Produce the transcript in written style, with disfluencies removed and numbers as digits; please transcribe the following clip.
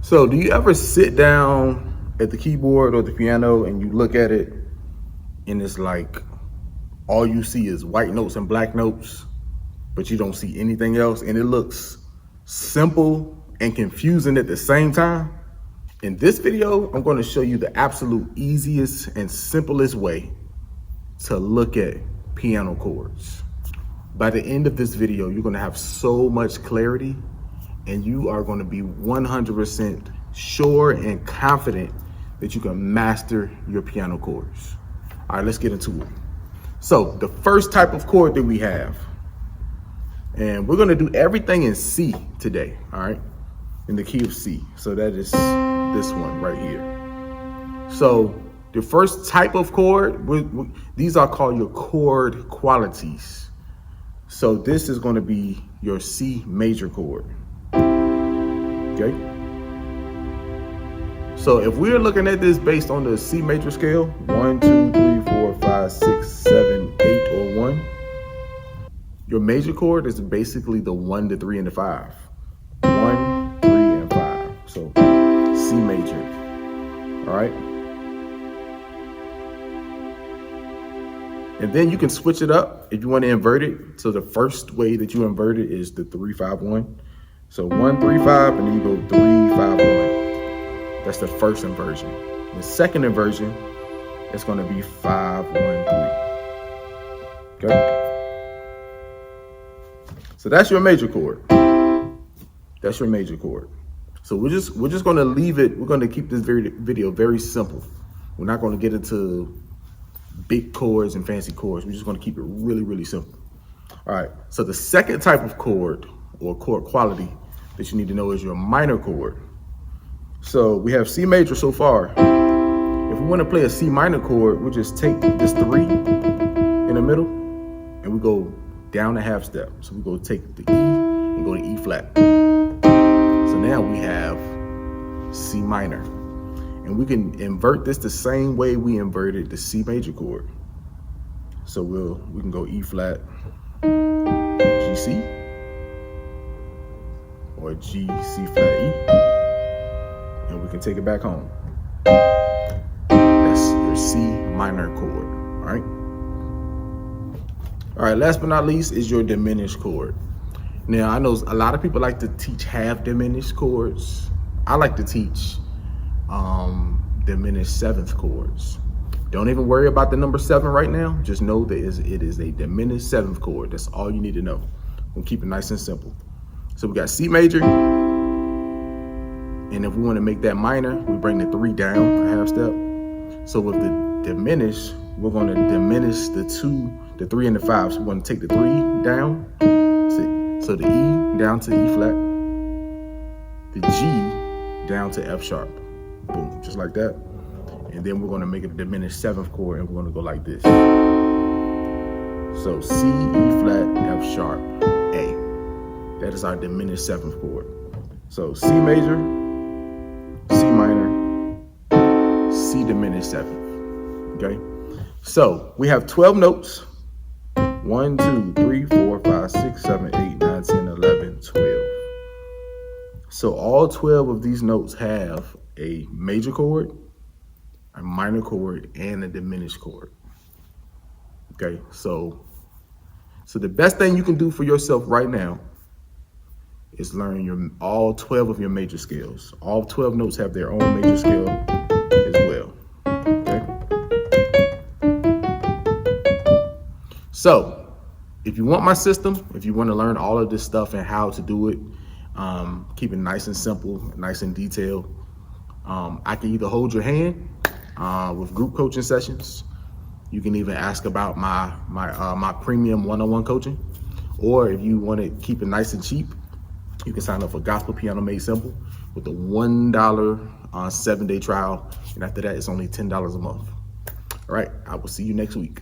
So do you ever sit down at the keyboard or the piano and you look at it and it's like all you see is white notes and black notes, but you don't see anything else, and it looks simple and confusing at the same time? In this video, I'm going to show you the absolute easiest and simplest way to look at piano chords. By the end of this video, you're going to have so much clarity and you are going to be 100% sure and confident that you can master your piano chords. All right, let's get into it. So the first type of chord that we have, and we're going to do everything in C today, all right, in the key of C. So that is this one right here. So the first type of chord, these are called your chord qualities. So this is going to be your C major chord. Okay. So if we're looking at this based on the C major scale, 1, 2, 3, 4, 5, 6, 7, 8, or 1, your major chord is basically the 1, the 3, and the 5. 1, 3, and 5. So C major. All right. And then you can switch it up if you want to invert it. So the first way that you invert it is the 3, 5, 1. So 1, 3, 5, and then you go 3, 5, 1. That's the first inversion. The second inversion is going to be 5, 1, 3. Okay. So that's your major chord. That's your major chord. So we're just going to leave it. We're going to keep this video very simple. We're not going to get into big chords and fancy chords. We're just going to keep it really, really simple. All right. So the second type of chord or chord quality that you need to know is your minor chord. So we have C major so far. If we want to play a C minor chord, we'll just take this 3 in the middle and we go down a half step. So we go take the E and go to E flat. So now we have C minor. And we can invert this the same way we inverted the C major chord. So we can go E flat, G C, or G C flat E, and we can take it back home. That's your C minor chord. All right. All right. Last but not least is your diminished chord. Now I know a lot of people like to teach half diminished chords. I like to teach diminished seventh chords. Don't even worry about the number 7 right now. Just know that it is a diminished seventh chord. That's all you need to know. We'll keep it nice and simple. So we got C major, and if we want to make that minor, we bring the 3 down a half step. So with the diminish, we're going to diminish the 2, the 3, and the 5. So we're going to take the 3 down. So the E down to E flat, the G down to F sharp. Boom, just like that. And then we're going to make it a diminished 7th chord, and we're going to go like this. So C, E flat, F sharp, A. That is our diminished 7th chord. So C major, C minor, C diminished 7th. Okay. So we have 12 notes. 1, 2, 3, 4, 5, 6, 7, 8, 9, 10, 11, 12. So all 12 of these notes have a major chord, a minor chord, and a diminished chord. Okay, so the best thing you can do for yourself right now is learn all 12 of your major scales. All 12 notes have their own major scale as well. Okay. So if you want my system, if you want to learn all of this stuff and how to do it, keep it nice and simple, nice and detailed. I can either hold your hand with group coaching sessions. You can even ask about my premium one-on-one coaching, or if you want to keep it nice and cheap, you can sign up for Gospel Piano Made Simple with a $1 7-day trial, and after that, it's only $10 a month. All right, I will see you next week.